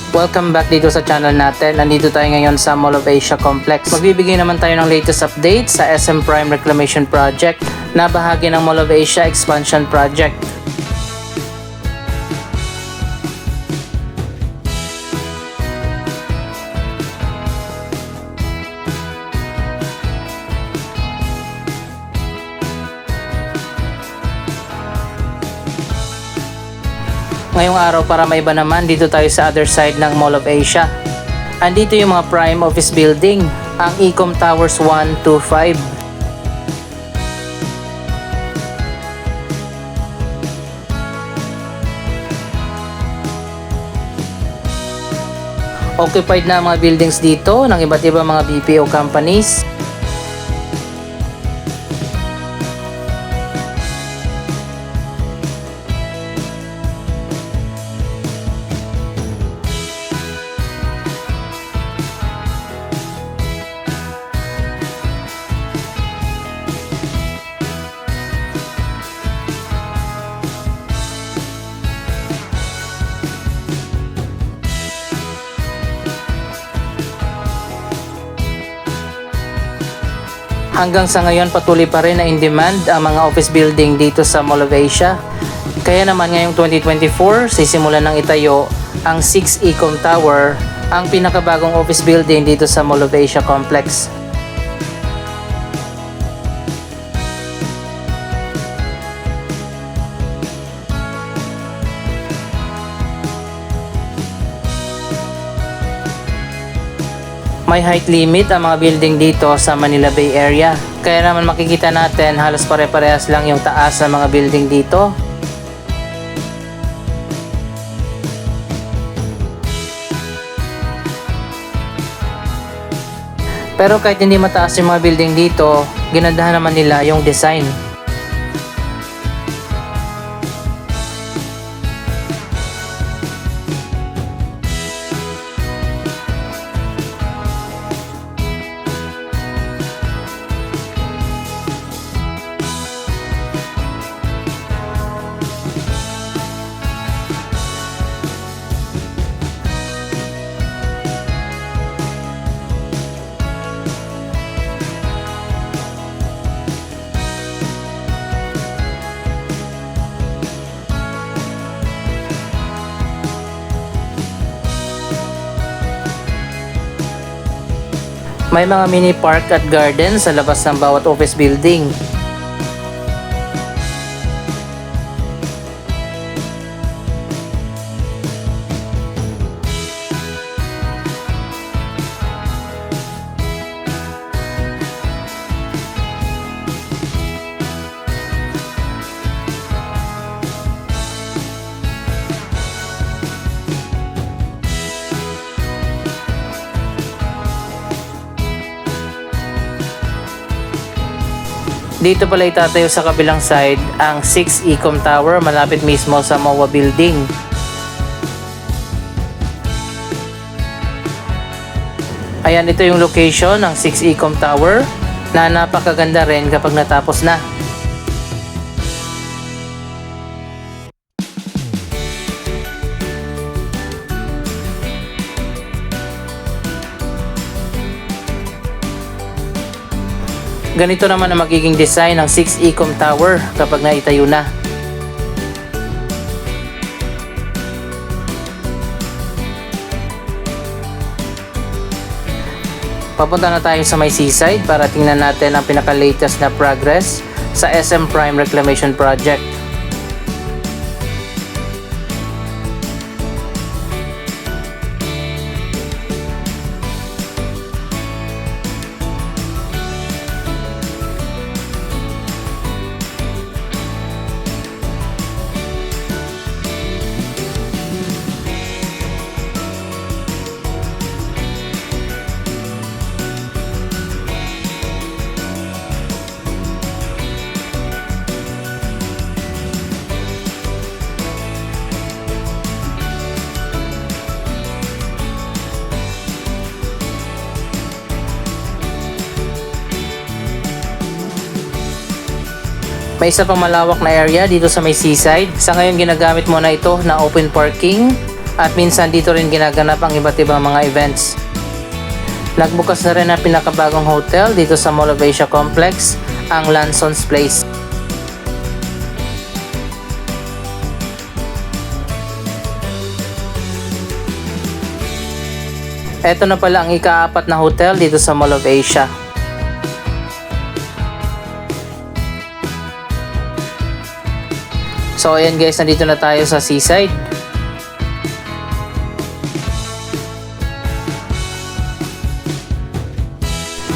Welcome back dito sa channel natin. Nandito tayo ngayon sa Mall of Asia Complex. Magbibigay naman tayo ng latest update sa SM Prime Reclamation Project na bahagi ng Mall of Asia Expansion Project. Ngayong araw para maiba naman, dito tayo sa other side ng Mall of Asia. Andito yung mga prime office building, ang Ecom Towers 1 to 5. Occupied na ang mga buildings dito ng iba't ibang mga BPO companies. Hanggang sa ngayon patuloy pa rin na in demand ang mga office building dito sa Mall of Asia. Kaya naman ngayong 2024, sisimulan ng itayo ang 6 Ecom Tower, ang pinakabagong office building dito sa Mall of Asia Complex. May height limit ang mga building dito sa Manila Bay Area. Kaya naman makikita natin halos pare-parehas lang yung taas ng mga building dito. Pero kahit hindi mataas yung mga building dito, ginandahan naman nila yung design. May mga mini park at garden sa labas ng bawat office building. Dito pala itatayo sa kabilang side ang 6 Ecom Tower malapit mismo sa MOA Building. Ayan, ito yung location ng 6 Ecom Tower na napakaganda rin kapag natapos na. Ganito naman ang magiging design ng 6 Ecom Tower kapag naitayo na. Papunta na tayo sa may seaside para tingnan natin ang pinaka-latest na progress sa SM Prime Reclamation Project. May isa pang malawak na area dito sa may seaside. Sa ngayon ginagamit mo na ito na open parking At minsan dito rin ginaganap ang iba't ibang mga events. Nagbukas na rin ang pinakabagong hotel dito sa Mall of Asia Complex, ang Lanson's Place. Ito na pala ang ika-4 na hotel dito sa Mall of Asia. So ayan guys, nandito na tayo sa seaside.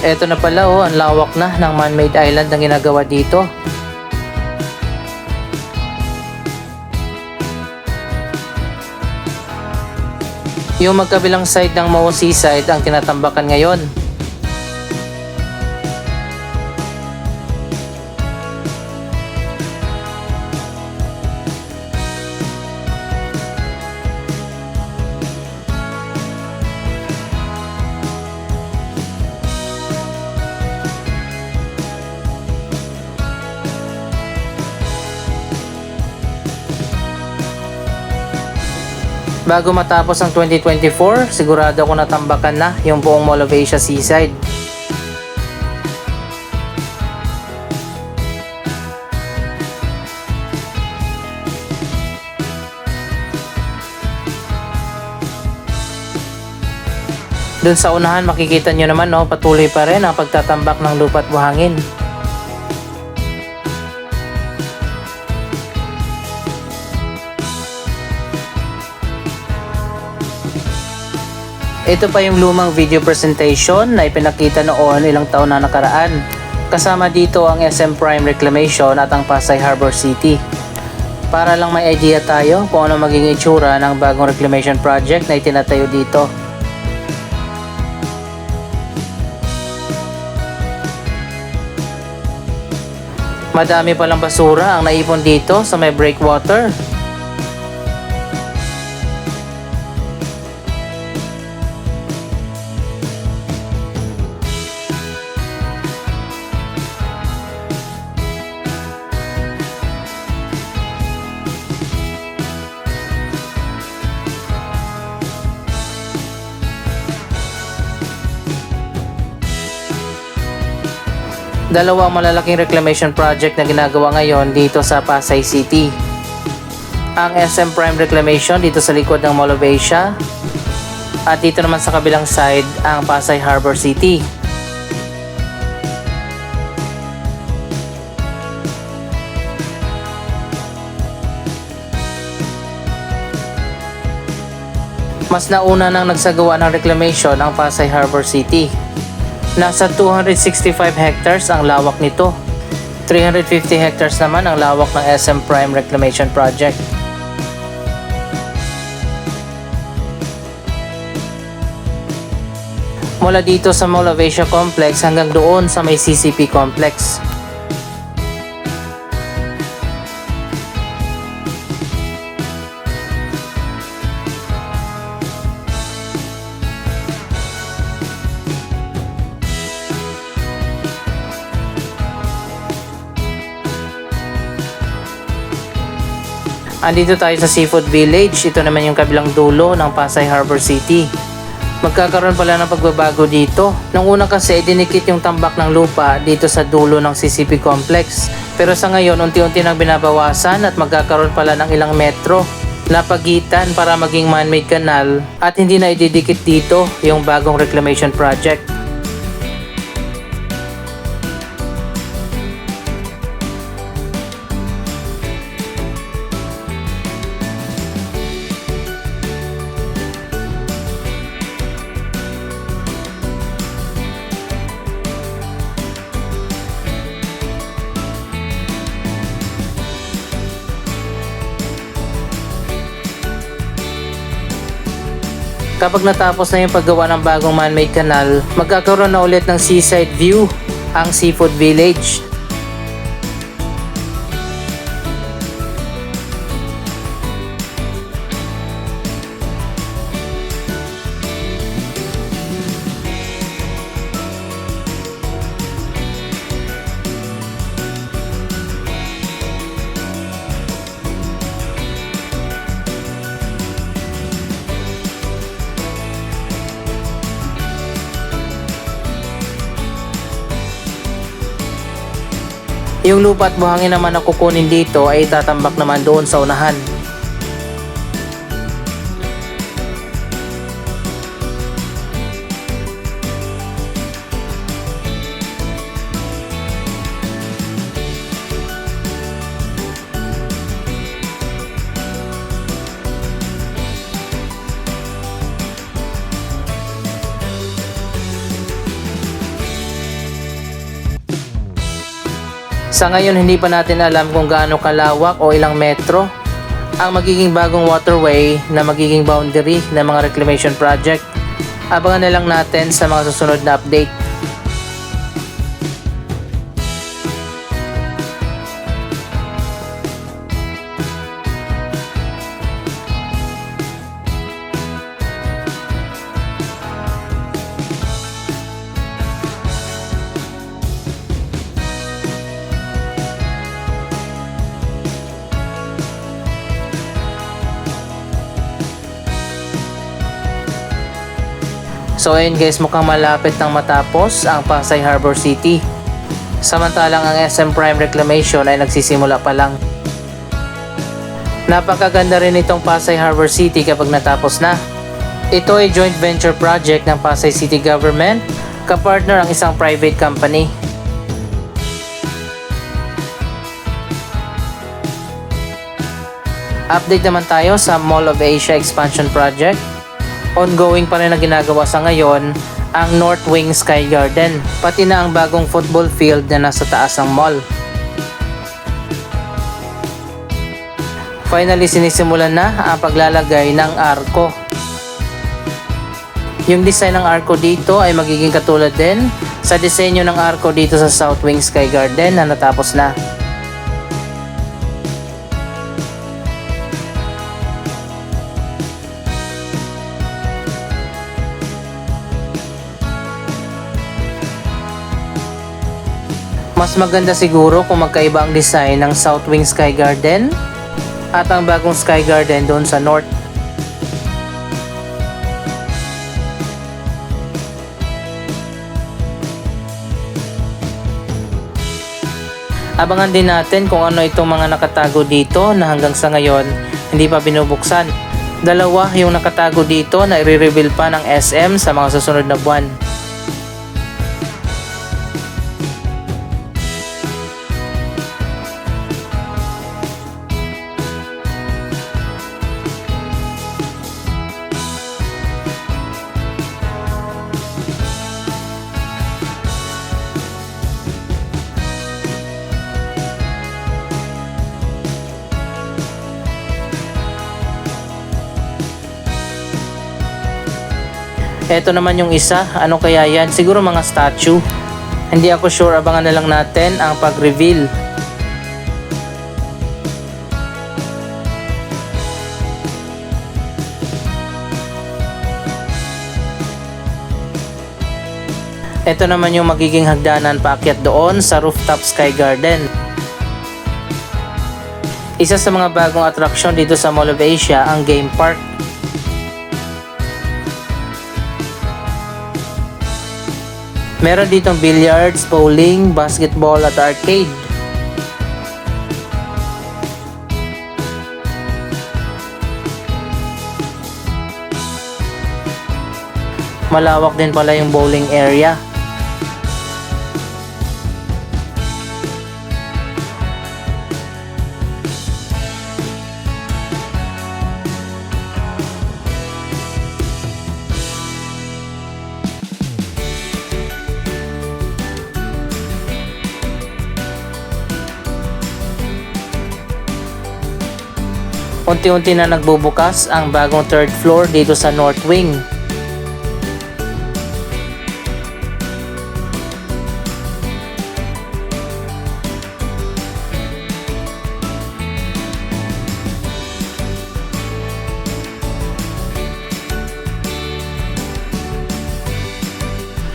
Ito na pala ang lawak na ng man-made island na ginagawa dito. Yung magkabilang side ng Mo Seaside ang tinatambakan ngayon. Bago matapos ang 2024, sigurado ako natambakan na yung buong Mall of Asia Seaside. Doon sa unahan makikita nyo naman patuloy pa rin ang pagtatambak ng lupa at buhangin. Ito pa yung lumang video presentation na ipinakita noon ilang taon na nakaraan. Kasama dito ang SM Prime Reclamation at ang Pasay Harbor City. Para lang may idea tayo kung ano maging itsura ng bagong reclamation project na itinatayo dito. Madami palang basura ang naipon dito sa may breakwater. Dalawang malalaking reclamation project na ginagawa ngayon dito sa Pasay City. Ang SM Prime Reclamation dito sa likod ng Mall of Asia at dito naman sa kabilang side ang Pasay Harbor City. Mas nauna nang nagsagawa ng reclamation ang Pasay Harbor City. Nasa 265 hectares ang lawak nito. 350 hectares naman ang lawak ng SM Prime Reclamation Project. Mula dito sa Mall of Asia Complex hanggang doon sa may CCP Complex. Andito tayo sa Seafood Village. Ito naman yung kabilang dulo ng Pasay Harbor City. Magkakaroon pala ng pagbabago dito. Nung una kasi dinikit yung tambak ng lupa dito sa dulo ng CCP Complex. Pero sa ngayon unti-unti nang binabawasan at magkakaroon pala ng ilang metro na pagitan para maging man-made canal at hindi na ididikit dito yung bagong reclamation project. Kapag natapos na yung paggawa ng bagong man-made canal, magkakaroon na ulit ng seaside view ang Seafood Village. Yung lupa at buhangin naman na kukunin dito ay itatambak naman doon sa unahan. Sa ngayon hindi pa natin alam kung gaano kalawak o ilang metro ang magiging bagong waterway na magiging boundary ng mga reclamation project. Abangan na lang natin sa mga susunod na update. So ayun guys, mukhang malapit nang matapos ang Pasay Harbor City. Samantalang ang SM Prime Reclamation ay nagsisimula pa lang. Napakaganda rin itong Pasay Harbor City kapag natapos na. Ito ay joint venture project ng Pasay City Government, kapartner ang isang private company. Update naman tayo sa Mall of Asia Expansion Project. Ongoing pa rin na ginagawa sa ngayon ang North Wing Sky Garden, pati na ang bagong football field na nasa taas ng mall. Finally, sinisimulan na ang paglalagay ng arko. Yung design ng arko dito ay magiging katulad din sa disenyo ng arko dito sa South Wing Sky Garden na natapos na. Mas maganda siguro kung magkaiba ang design ng South Wing Sky Garden at ang bagong Sky Garden doon sa North. Abangan din natin kung ano itong mga nakatago dito na hanggang sa ngayon hindi pa binubuksan. Dalawa yung nakatago dito na i-reveal pa ng SM sa mga susunod na buwan. Ito naman yung isa, ano kaya yan? Siguro mga statue. Hindi ako sure, abangan na lang natin ang pag-reveal. Ito naman yung magiging hagdanan paakyat doon sa rooftop Sky Garden. Isa sa mga bagong atraksyon dito sa Mall of Asia ang Game Park. Meron ditong billiards, bowling, basketball at arcade. Malawak din pala yung bowling area. Unti-unti na nagbubukas ang bagong third floor dito sa North Wing.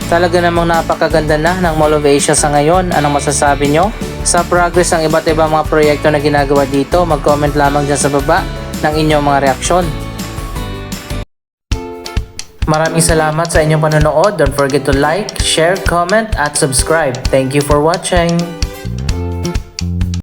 Talaga namang napakaganda na ng Mall of Asia sa ngayon. Anong masasabi nyo? Sa progress ng iba't ibang mga proyekto na ginagawa dito, mag-comment lamang dyan sa baba ng inyong mga reaksyon. Maraming salamat sa inyong panonood. Don't forget to like, share, comment, at subscribe. Thank you for watching!